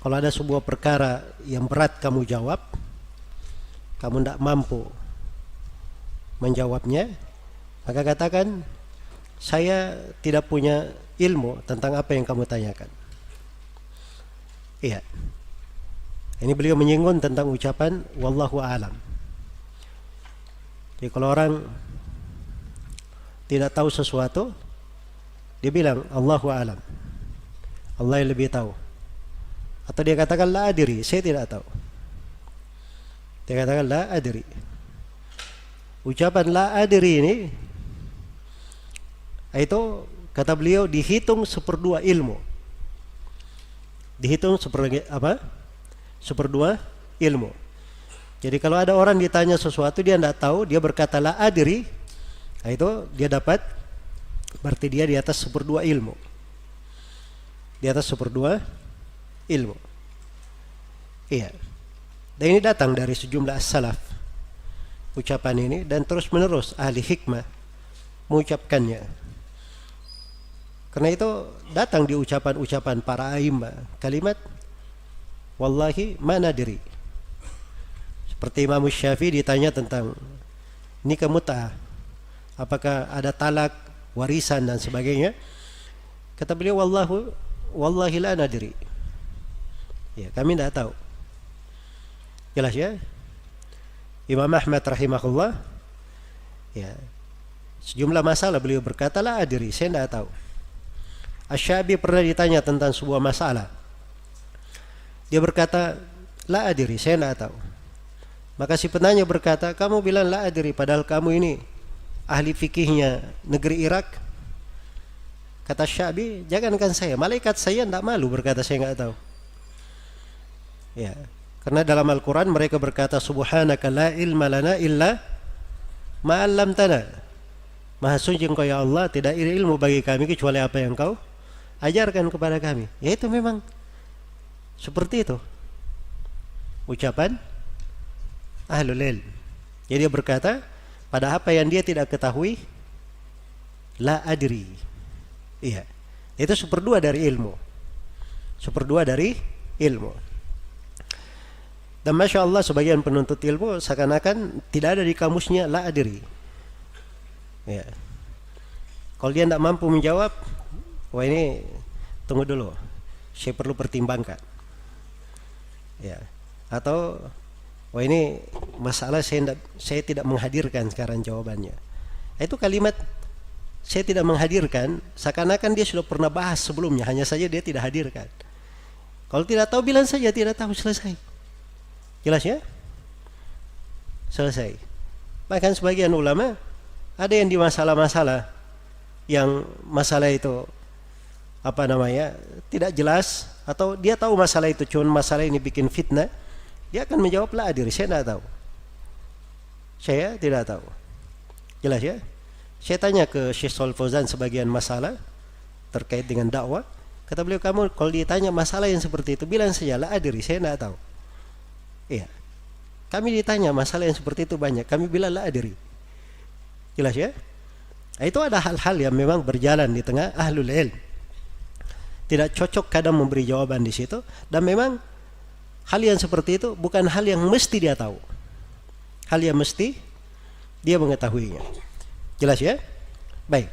Kalau ada sebuah perkara yang berat kamu jawab, kamu tidak mampu menjawabnya, maka katakan, saya tidak punya ilmu tentang apa yang kamu tanyakan. Iya. Ini beliau menyinggung tentang ucapan wallahu a'lam. Jadi kalau orang tidak tahu sesuatu, dia bilang Allahu a'lam, Allah yang lebih tahu. Atau dia katakan la adri, saya tidak tahu. Dia katakan la adri. Ucapan la adri ini, itu kata beliau dihitung 1/2 ilmu. Dihitung seperdua ilmu. Jadi kalau ada orang ditanya sesuatu dia tidak tahu, dia berkata la adri, itu dia dapat, berarti dia di atas 1/2 ilmu. Di atas 1/2 ilmu. Iya. Dan ini datang dari sejumlah salaf ucapan ini, dan terus menerus ahli hikmah mengucapkannya. Karena itu datang di ucapan-ucapan para a'immah kalimat wallahi ma nadri. Seperti Imam Syafi'i ditanya tentang nikah mut'ah, apakah ada talak, warisan dan sebagainya, kata beliau wallahi la nadri. Ya, kami tidak tahu. Jelas ya? Imam Ahmad rahimahullah, ya, sejumlah masalah beliau berkata la adri, saya tidak tahu. Asy-Syafi'i pernah ditanya tentang sebuah masalah, dia berkata la adri, saya tidak tahu. Maka si penanya berkata, kamu bilang la adri padahal kamu ini ahli fikihnya negeri Irak. Kata Syafi'i, jangankan saya, malaikat saya tidak malu berkata saya tidak tahu. Ya, karena dalam Al-Quran mereka berkata subhanaka la ilma lana illa ma 'allamtana. Maha suci Engkau ya Allah, tidak ada ilmu bagi kami kecuali apa yang Kau ajarkan kepada kami. Ya, itu memang seperti itu ucapan ahlul ilm. Jadi dia berkata pada apa yang dia tidak ketahui la adri. Iya, itu 1/2 dari ilmu. 1/2 dari ilmu. Dan Masya Allah sebagian penuntut ilmu seakan-akan tidak ada di kamusnya la adri. Ya. Kalau dia tidak mampu menjawab, wah ini tunggu dulu, saya perlu pertimbangkan. Ya. Atau wah ini masalah saya tidak menghadirkan sekarang jawabannya. Itu kalimat saya tidak menghadirkan, seakan-akan dia sudah pernah bahas sebelumnya, hanya saja dia tidak hadirkan. Kalau tidak tahu bilang saja tidak tahu, selesai. Jelas ya? Selesai. Bahkan sebagian ulama ada yang di masalah-masalah yang masalah itu tidak jelas, atau dia tahu masalah itu cuma masalah ini bikin fitnah, dia akan menjawab la adri, saya tidak tahu. Saya tidak tahu. Jelas ya? Saya tanya ke Syekh Shalih Fauzan sebagian masalah terkait dengan dakwah, kata beliau, kamu kalau ditanya masalah yang seperti itu bilang saja la adri, saya tidak tahu. Iya. Kami ditanya masalah yang seperti itu banyak, kami bilang la adri. Jelas ya? Nah, itu ada hal-hal yang memang berjalan di tengah ahlul ilm. Tidak cocok kadang memberi jawaban di situ, dan memang hal yang seperti itu bukan hal yang mesti dia tahu. Hal yang mesti dia mengetahuinya. Jelas ya? Baik.